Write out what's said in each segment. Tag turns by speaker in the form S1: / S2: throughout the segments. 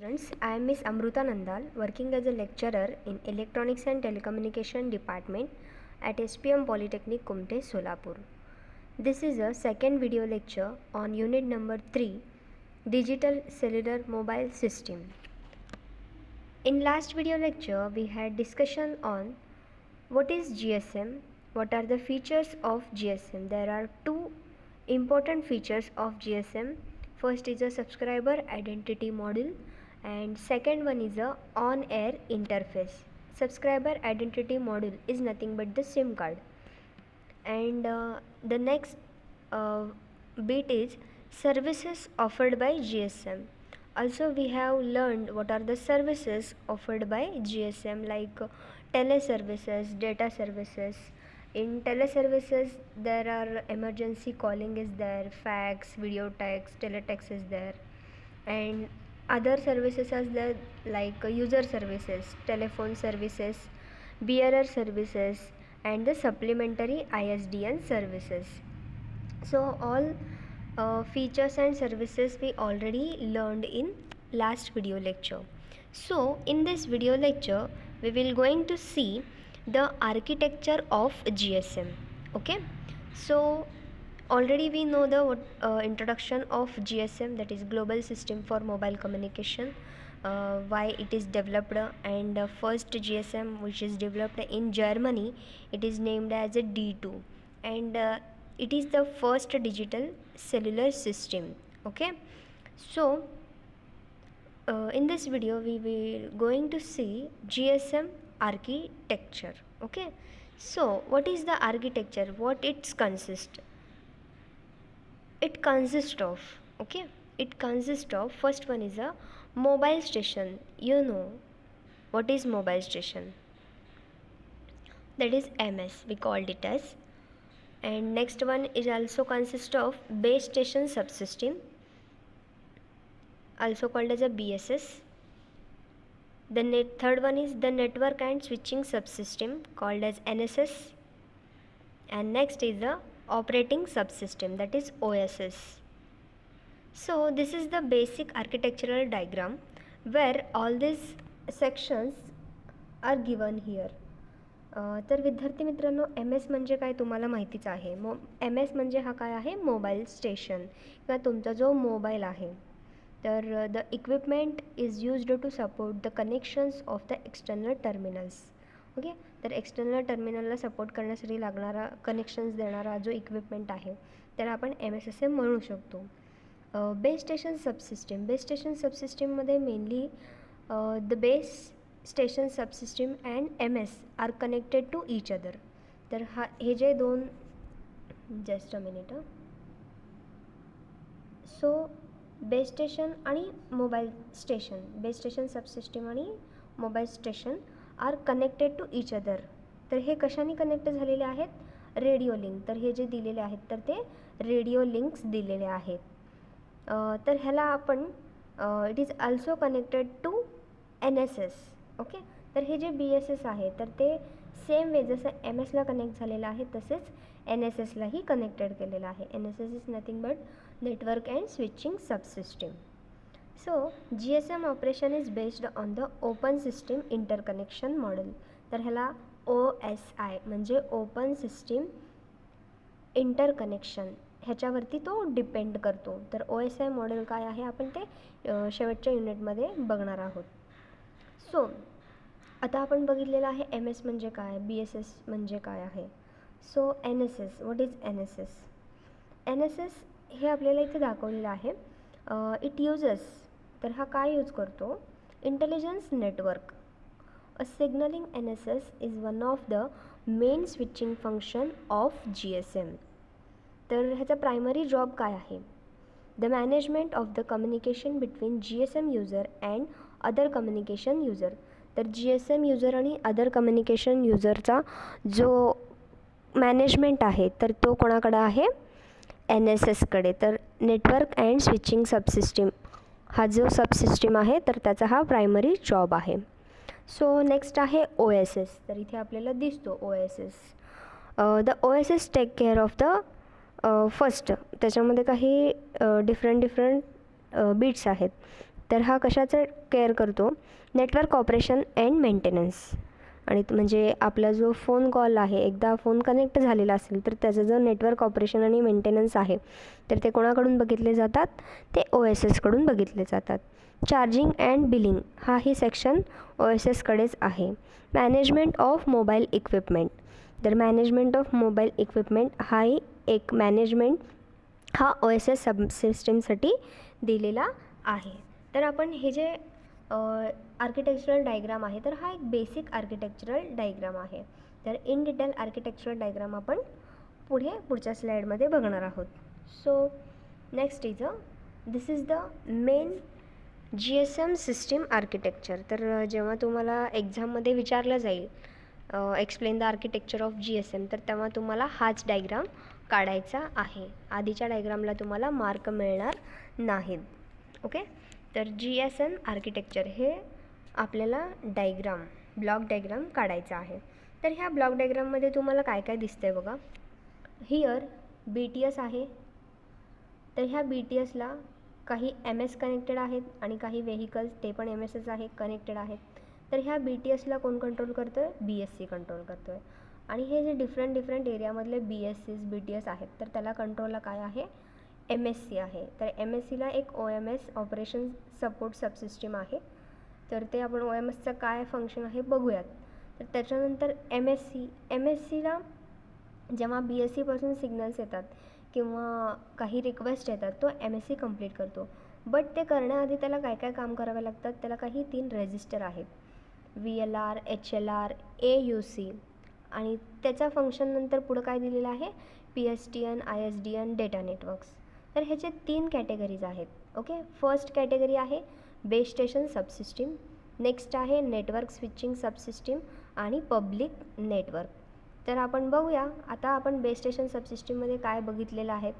S1: Students, I am Miss Amruta Nandal, working as a lecturer in Electronics and Telecommunication Department at SPM Polytechnic Kumte, Solapur. This is a second video lecture on unit number 3, Digital Cellular Mobile System. In last video lecture, we had discussion on what is GSM, what are the features of GSM. There are two important features of GSM. First is a subscriber identity module and second one is a on-air interface. Subscriber identity module is nothing but the SIM card, and the next uh, bit is services offered by GSM. Also we have learned what are the services offered by GSM, like teleservices, data services. In teleservices there are emergency calling is there, fax, video text, teletext is there, and other services are there like user services, telephone services, bearer services, and the supplementary ISDN services. So all features and services we already learned in last video lecture. So in this video lecture we will going to see the architecture of GSM. Okay, so already we know the introduction of GSM, that is Global System for Mobile Communication, why it is developed, and first GSM which is developed in Germany, it is named as a D2, and it is the first digital cellular system. Okay, so in this video we will going to see GSM architecture. Okay, so what is the architecture, what it consists? It consists of, okay, it consists of, first one is a mobile station. You know what is mobile station, that is MS we called it as. And next one is also consists of base station subsystem, also called as a BSS. The third one is the network and switching subsystem, called as NSS. And next is the operating subsystem, that is OSS. So this is the basic architectural diagram where all these sections are given here. तर विद्यार्थी मित्रांनो, M S म्हणजे काय तुम्हाला माहितीच आहे. M S म्हणजे हा काय आहे, मोबाईल स्टेशन किंवा तुमचा जो मोबाईल आहे. तर the equipment is used to support the connections of the external terminals. Okay, तर एक्सटर्नल टर्मिनलला सपोर्ट करण्यासाठी लागणारा कनेक्शन्स देणारा जो इक्विपमेंट आहे त्याला आपण एम एस असे म्हणू शकतो. Base station subsystem, base station सबसिस्टीममध्ये mainly the base station subsystem and M S are connected to each other. तर हे जे दोन, just a minute, so base station आणि mobile station, base station subsystem आणि mobile station are connected to each other. तर हे कशाने connect झालेले आहेत, रेडिओ लिंक. तर हे जे दिलेले आहेत तर ते रेडिओ लिंक्स दिलेले आहेत. तर ह्याला आपण it is also connected to NSS. Okay, तर हे जे BSS आहे तर ते सेम वे जसं MS कनेक्ट झालेलं आहे तसेच NSSलाही कनेक्टेड केलेलं आहे. NSS is nothing but network and switching subsystem. So GSM operation is based on the open system interconnection model. तर ह्याला OSI म्हणजे ओपन सिस्टीम इंटरकनेक्शन ह्याच्यावरती तो डिपेंड करतो. तर OSI मॉडेल काय आहे आपण ते शेवटच्या युनिटमध्ये बघणार आहोत. सो आता आपण बघितलेलं आहे MS म्हणजे काय, BSS म्हणजे काय आहे. So NSS, what is NSS? NSS हे आपल्याला इथे दाखवलेलं आहे. इट युजेस, तर हा काय यूज करतो, intelligence network. A signalling NSS is one of the main switching function of GSM. तर ह्याचा प्रायमरी जॉब काय आहे, the management of the communication between GSM user and other communication user. तर GSM user आणि other communication युजरचा जो management आहे तर तो कोणाकडे आहे, NSSकडे. तर नेटवर्क अँड स्विचिंग सबसिस्टीम हा जो सबसिस्टीम आहे तर त्याचा हा प्रायमरी जॉब आहे. सो नेक्स्ट आहे OSS. तर इथे आपल्याला दिसतो OSS. The OSS take care of the first, त्याच्यामध्ये काही डिफरंट बिट्स आहेत. तर हा कशाचं केअर करतो, नेटवर्क ऑपरेशन अँड मेंटेनन्स. आणि म्हणजे आपला जो फोन कॉल आहे, एकदा फोन कनेक्ट झालेला असेल तर त्याचं जो नेटवर्क ऑपरेशन आणि मेंटेनन्स आहे तर ते कोणाकडून बघितले जातात, ते OSS कडून बघितले जातात. चार्जिंग अँड बिलिंग हाही सेक्शन OSS कडेच आहे. मॅनेजमेंट ऑफ मोबाईल इक्विपमेंट, तर मॅनेजमेंट ऑफ मोबाईल इक्विपमेंट हाही एक मॅनेजमेंट हा OSS सबसिस्टीमसाठी दिलेला आहे. तर आपण हे जे आर्किटेक्चरल डायग्राम आहे तर हा एक बेसिक आर्किटेक्चरल डायग्राम आहे. तर इन डिटेल आर्किटेक्चरल डायग्राम आपण पुढच्या स्लाईडमध्ये बघणार आहोत. So next is this is the main GSM system architecture. तर जेव्हा तुम्हाला एक्झाममध्ये विचारलं जाईल explain the architecture of GSM, तर तेव्हा तुम्हाला हाच डायग्राम काढायचा आहे. आधीच्या डायग्रामला तुम्हाला मार्क मिळणार नाहीत. ओके, तर GSM आर्किटेक्चर हे आपल्याला ब्लॉक डायग्राम काढायचा आहे. तर ह्या ब्लॉक डायग्राममध्ये तुम्हाला काय काय दिसतंय बघा. हिअर BTS आहे. तर ह्या BTSला काही MS कनेक्टेड आहेत आणि काही व्हेकल्स ते पण MSच आहे, कनेक्टेड आहेत. तर ह्या BTSला कोण कंट्रोल करतो आहे, BSC कंट्रोल करतो आहे. आणि हे जे डिफरंट एरियामधले BTS आहेत तर त्याला कंट्रोलला काय आहे, MSC आहे. तर MSCला एक OMS ऑपरेशन सपोर्ट सबसिस्टीम आहे. तर ते आपण OMSचं काय फंक्शन आहे बघूयात. तर त्याच्यानंतर MSCला जेव्हा BSCपासून सिग्नल्स येतात किंवा काही रिक्वेस्ट येतात तो MSC कंप्लीट करतो. बट ते करण्याआधी त्याला काय काय काम करावे लागतात, त्याला काही 3 रजिस्टर आहेत, VLR, HLR, AUC. आणि त्याच्या फंक्शननंतर पुढं काय दिलेलं आहे, PSTN, ISDN, डेटा नेटवर्क्स. तर ह्याचे 3 कॅटेगरीज आहेत. ओके, फर्स्ट कॅटेगरी आहे बेस स्टेशन सबसिस्टीम, नेक्स्ट आहे नेटवर्क स्विचिंग सबसिस्टीम आणि पब्लिक नेटवर्क. तर आपण बघूया आता आपण बेस स्टेशन सबसिस्टीममध्ये काय बघितलेलं आहे,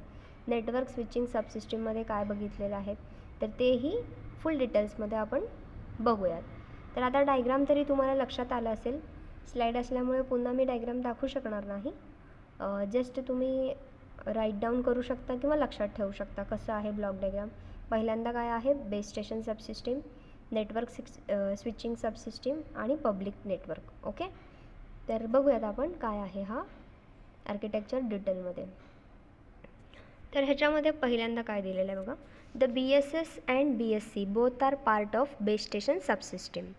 S1: नेटवर्क स्विचिंग सबसिस्टीममध्ये काय बघितलेलं आहे, तर तेही फुल डिटेल्समध्ये आपण बघूयात. तर आता डायग्राम तरी तुम्हाला लक्षात आलं असेल. स्लाईड असल्यामुळे पुन्हा मी डायग्राम दाखवू शकणार नाही. जस्ट तुम्ही राईट डाऊन करू शकता किंवा लक्षात ठेवू शकता कसं आहे ब्लॉक डायग्राम. पहिल्यांदा काय आहे, base station subsystem, network switching subsystem आणि पब्लिक नेटवर्क. ओके, तर बघूयात आपण काय आहे हा आर्किटेक्चर डिटेलमध्ये. तर ह्याच्यामध्ये पहिल्यांदा काय दिलेलं आहे बघा, the BSS and BSC both are part of base station subsystem.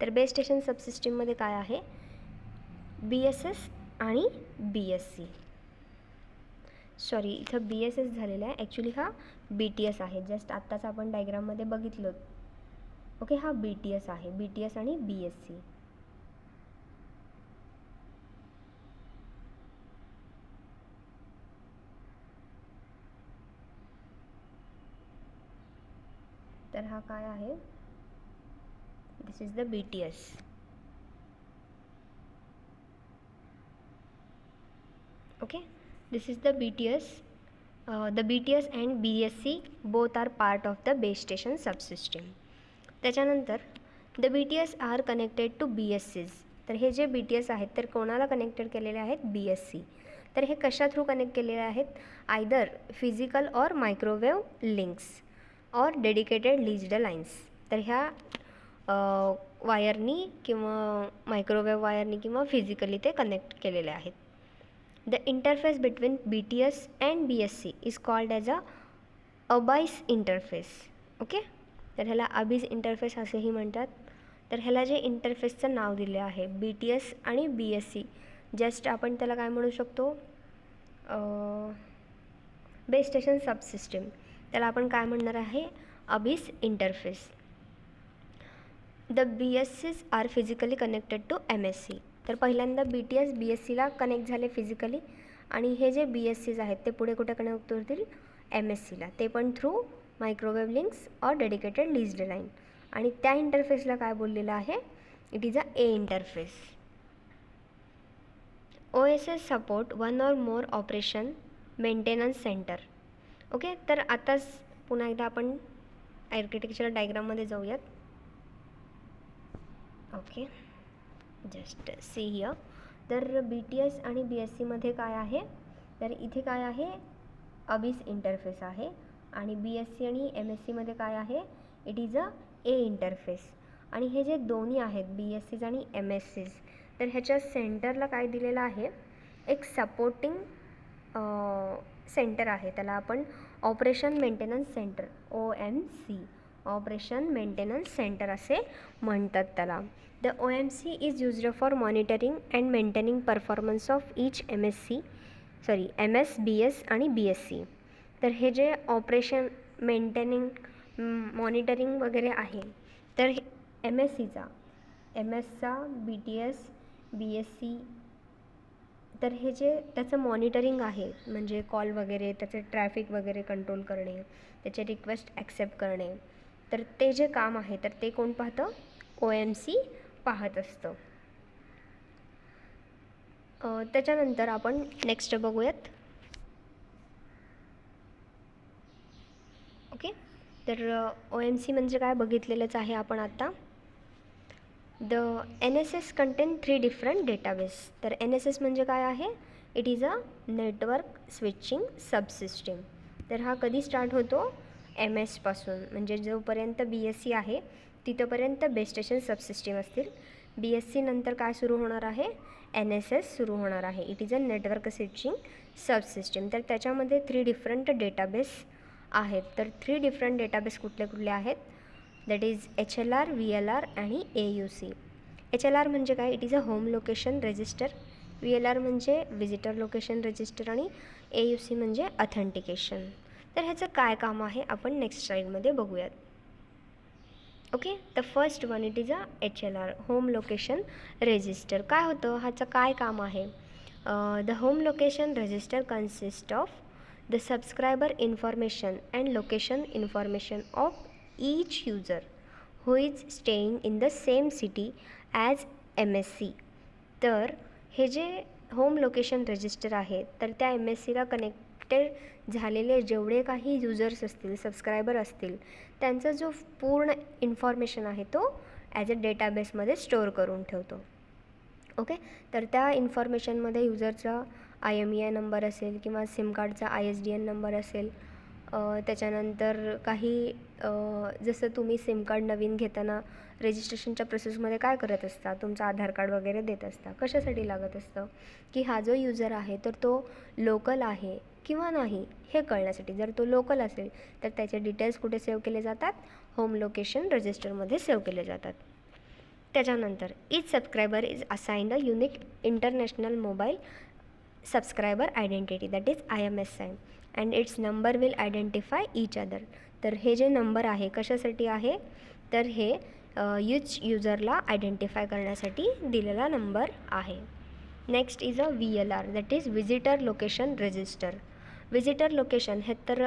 S1: तर बेस स्टेशन सबसिस्टीममध्ये काय आहे, BSS आणि BSC. सॉरी, इथं BSS झालेलं आहे, ॲक्च्युली हा BTS आहे. जस्ट आत्ताच आपण डायग्राममध्ये बघितलं. ओके, हा BTS आहे, BTS आणि BSC. तर हा काय आहे, this is the BTS. Okay, this is the BTS. The BTS and BSC both are part of the base station subsystem. त्याच्यानंतर the BTS are connected to BSCs. तर हे जे BTS आहेत तर कोणाला कनेक्टेड केलेले आहेत, BSC. तर हे कशा थ्रू कनेक्ट केलेले आहेत, either physical or microwave links or dedicated leased lines. तर ह्या वायरनी किंवा मायक्रोवेव्ह वायरनी किंवा फिजिकली ते कनेक्ट केलेले आहेत. The interface between BTS and BSC is called as Abis interface. Okay, तर ह्याला अबीस इंटरफेस असेही म्हणतात. तर ह्याला जे इंटरफेसचं नाव दिले आहे BTS आणि BSC, जस्ट आपण त्याला काय म्हणू शकतो, बेस स्टेशन सबसिस्टीम, त्याला आपण काय म्हणणार आहे, Abis interface. The BSCs are physically connected to MSC. तर पहिल्यांदा BTS BSCला कनेक्ट झाले फिजिकली आणि हे जे BSCs आहेत ते पुढे कुठे कनेक्ट होतील, MSCला, ते पण through microwave links or dedicated leased line. आणि त्या इंटरफेसला काय बोललेलं आहे, it is a A interface. OSS support one or more operation maintenance center. Okay, तर आताच पुन्हा एकदा आपण आर्किटेक्चर डायग्राममध्ये जाऊयात. Okay, just see here. तर BTS आणि BSCमध्ये काय आहे, तर इथे काय आहे, अबीस इंटरफेस आहे. आणि BSC आणि MSCमध्ये काय आहे, it is a A interface. आणि हे जे दोन्ही आहेत BSCs आणि MSCs, तर ह्याच्या सेंटरला काय दिलेलं आहे, एक सपोर्टिंग सेंटर आहे, त्याला आपण operation maintenance centre OMC, operation maintenance centre असे म्हणतात त्याला. The OMC is used for monitoring and maintaining performance of each MS, BS आणि BSc. तर हे जे ऑपरेशन मेंटेनिंग मॉनिटरिंग वगैरे आहे, तर MSCचा BTS BSc, तर हे जे त्याचं मॉनिटरिंग आहे, म्हणजे कॉल वगैरे, त्याचे ट्रॅफिक वगैरे कंट्रोल करणे, त्याचे रिक्वेस्ट ॲक्सेप्ट करणे, तर ते जे काम आहे तर ते कोण पाहतं, OMC पाहत असतं. त्याच्यानंतर आपण नेक्स्ट बघूयात. ओके, तर OMC म्हणजे काय बघितलेलंच आहे आपण आता. The NSS contain 3 different database. तर NSS म्हणजे काय आहे, it is a network switching subsystem. तर हा कधी स्टार्ट होतो, MS पासून, म्हणजे जोपर्यंत BSc आहे तिथंपर्यंत बेस स्टेशन सबसिस्टीम असतील. BSc नंतर काय सुरू होणार आहे, NSS सुरू होणार आहे, it is a network switching subsystem. तर त्याच्यामध्ये 3 डिफरंट डेटाबेस आहेत. तर 3 डिफरंट डेटाबेस कुठले कुठले आहेत, दॅट इज HLR, VLR आणि AUC. HLR म्हणजे काय, it is a home location register. VLR म्हणजे विजिटर लोकेशन रजिस्टर आणि AUC म्हणजे ऑथेंटिकेशन. तर ह्याचं काय काम आहे आपण नेक्स्ट स्लाईडमध्ये बघूयात. Okay, the first one it is a HLR, home location register. काय होतं, ह्याचं काय काम आहे, the home location register consist of the subscriber information and location information of each user who is staying in the same city as MSC. तर हे जे home location register आहे, तर त्या MSCला कनेक्टेड झालेले जेवढे काही युजर्स असतील, सबस्क्रायबर असतील, त्यांचा जो पूर्ण इन्फॉर्मेशन आहे तो ॲज अ डेटाबेसमध्ये स्टोअर करून ठेवतो. ओके, तर त्या इन्फॉर्मेशनमध्ये युजरचा IMEI नंबर असेल किंवा सिम कार्डचा ISDN नंबर असेल. त्याच्यानंतर काही जसं तुम्ही सिम कार्ड नवीन घेताना रजिस्ट्रेशनच्या प्रोसेसमध्ये काय करत असता, तुमचं आधार कार्ड वगैरे देत असता. कशासाठी लागत असतं, की हा जो युजर आहे तर तो लोकल आहे किंवा नाही हे कळण्यासाठी. जर तो लोकल असेल तर त्याचे डिटेल्स कुठे सेव्ह केले जातात, होम लोकेशन रजिस्टरमध्ये सेव्ह केले जातात. त्याच्यानंतर each subscriber is assigned a unique international mobile subscriber identity, that is IMSI, and its number will identify each other. तर हे जे नंबर आहे कशासाठी आहे, तर हे यूच युजरला आयडेंटिफाय करण्यासाठी दिलेला नंबर आहे. Next is a VLR, that is visitor location register. Visitor location हे तर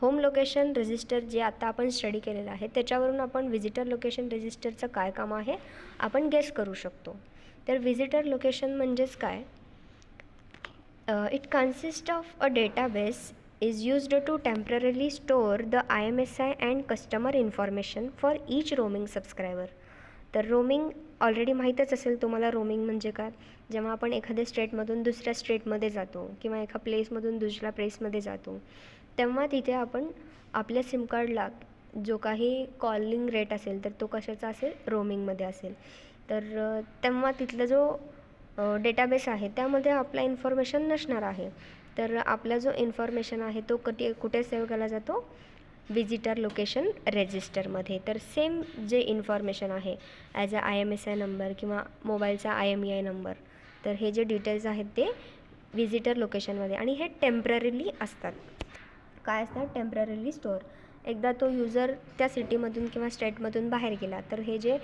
S1: होम लोकेशन रजिस्टर जे आता आपण स्टडी केलेलं आहे त्याच्यावरून आपण विजिटर लोकेशन रजिस्टरचं काय काम आहे आपण गेस करू शकतो. तर विजिटर लोकेशन म्हणजेच काय, it consist of a database is used to temporarily store the IMSI and customer information for each roaming subscriber. तर रोमिंग ऑलरेडी माहीतच असेल तुम्हाला. रोमिंग म्हणजे काय, जेव्हा आपण एखाद्या स्टेटमधून दुसऱ्या स्टेटमध्ये जातो किंवा एका प्लेसमधून दुसऱ्या प्लेसमध्ये जातो, तेव्हा तिथे आपण आपल्या सिम कार्डला जो काही कॉलिंग रेट असेल तर तो कशाचा असेल, रोमिंगमध्ये असेल. तर तेव्हा तिथला जो डेटाबेस आहे त्यामध्ये आपला इन्फॉर्मेशन नसणार आहे. तर आपला जो इन्फॉर्मेशन आहे तो कुठे सेव्ह केला जातो, विजिटर लोकेशन रजिस्टरमध्ये. तर सेम जे इन्फॉर्मेशन आहे ॲज अ IMSI नंबर किंवा मोबाईलचा IMEI नंबर, तर हे जे डिटेल्स आहेत ते विजिटर लोकेशनमध्ये, आणि हे टेम्पररीली असतात. काय असतात, टेम्पररीली स्टोअर. एकदा तो युजर त्या सिटीमधून किंवा स्टेटमधून बाहेर गेला तर हे जे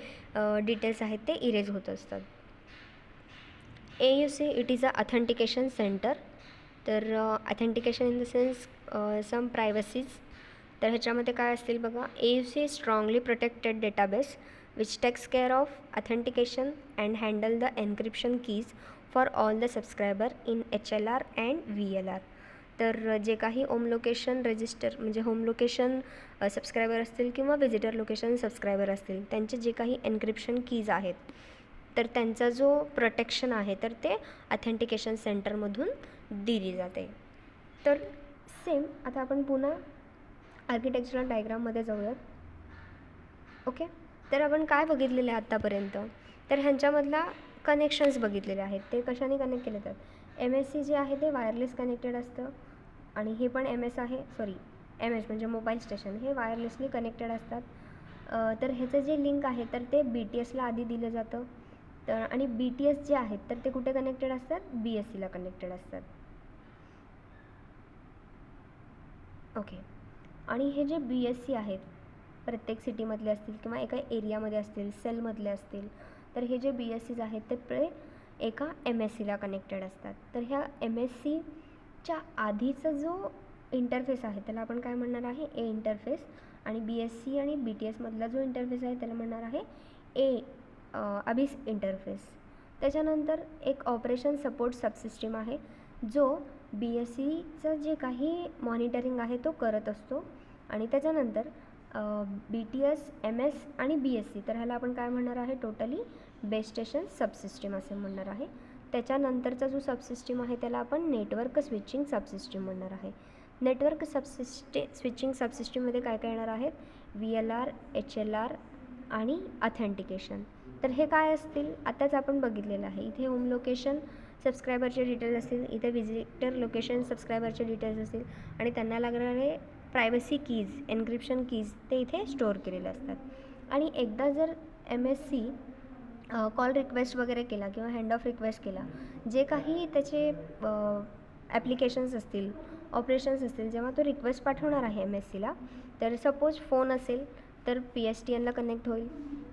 S1: डिटेल्स आहेत ते इरेज होत असतात. AUC it is a authentication centre. तर ऑथेंटिकेशन इन द सेन्स सम प्रायव्हसीज. तर ह्याच्यामध्ये काय असतील बघा, AUC strongly protected database which takes care of authentication and handle the encryption keys for all the subscriber in HLR and VLR. तर जे काही home location register म्हणजे होम लोकेशन सबस्क्रायबर असतील किंवा विजिटर लोकेशन सबस्क्रायबर असतील, त्यांचे जे काही एन्क्रिप्शन कीज आहेत तर त्यांचा जो प्रोटेक्शन आहे तर ते ऑथेंटिकेशन सेंटरमधून दिली जाते. तर सेम आता आपण पुन्हा आर्किटेक्चरल डायग्राममध्ये जाऊयात. ओके. तर आपण काय बघितलेलं आहे आत्तापर्यंत, तर ह्यांच्यामधला कनेक्शन्स बघितलेले आहेत. ते कशाने कनेक्ट केले जातात. एम एस सी जे आहे ते वायरलेस कनेक्टेड असतं आणि हे पण एम एस आहे, सॉरी एम एस म्हणजे मोबाईल स्टेशन, हे वायरलेसली कनेक्टेड असतात. तर ह्याचं जे लिंक आहे तर ते बी टी एसला आधी दिलं जातं. तर आणि बी टी एस जे आहेत तर ते कुठे कनेक्टेड असतात, बी एस सीला कनेक्टेड असतात. ओके. आणि हे जे बी एस सी आहेत प्रत्येक सिटीमधले असतील किंवा एका एरियामध्ये असतील, सेलमधले असतील, तर हे जे बी एस सीज आहेत ते एका एम एस सीला कनेक्टेड असतात. तर ह्या एम एस सीच्या आधीचा जो इंटरफेस आहे त्याला आपण काय म्हणणार आहे, ए इंटरफेस. आणि बी एस सी आणि बी टी एसमधला जो इंटरफेस आहे त्याला म्हणणार आहे ए अबिस इंटरफेस. त्याच्यानंतर एक ऑपरेशन सपोर्ट सबसिस्टीम आहे जो बी एस सीचं जे काही मॉनिटरिंग आहे तो करत असतो. आणि त्याच्यानंतर बी टी एस, एम एस आणि बी एस सी, तर ह्याला आपण काय म्हणणार आहे, टोटली बेस स्टेशन सबसिस्टीम असे म्हणणार आहे. त्याच्यानंतरचा जो सबसिस्टीम आहे त्याला आपण नेटवर्क स्विचिंग सबसिस्टीम म्हणणार आहे. नेटवर्क स्विचिंग सबसिस्टीममध्ये काय काय येणार आहेत, V L R, H L R आणि ऑथेंटिकेशन. तर हे काय असतील आताच आपण बघितलेलं आहे. इथे होम लोकेशन सबस्क्रायबरचे डिटेल्स असतील, इथे विजिटर लोकेशन सबस्क्रायबरचे डिटेल्स असतील आणि त्यांना लागणारे प्रायव्हसी कीज, एन्क्रिप्शन कीज ते इथे स्टोअर केलेले असतात. आणि एकदा जर M S C call request वगैरे केला किंवा हँड ऑफ रिक्वेस्ट केला, जे काही त्याचे ॲप्लिकेशन्स असतील, ऑपरेशन्स असतील, जेव्हा तो रिक्वेस्ट पाठवणार आहे एम एस सीला, तर सपोज फोन असेल तर पी एस टी एनला कनेक्ट होईल,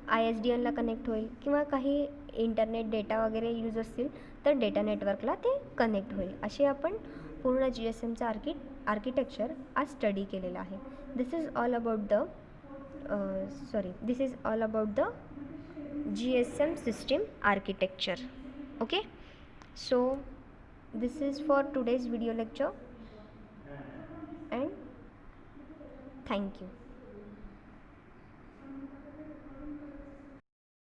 S1: आय एस डी एनला कनेक्ट होईल किंवा काही इंटरनेट डेटा वगैरे यूज असतील तर डेटा नेटवर्कला ते कनेक्ट होईल. असे आपण पूर्ण जी एस एमचं आर्किटेक्चर आज स्टडी केलेलं आहे. This is all about the GSM system architecture. Okay, so this is for today's video lecture and thank you.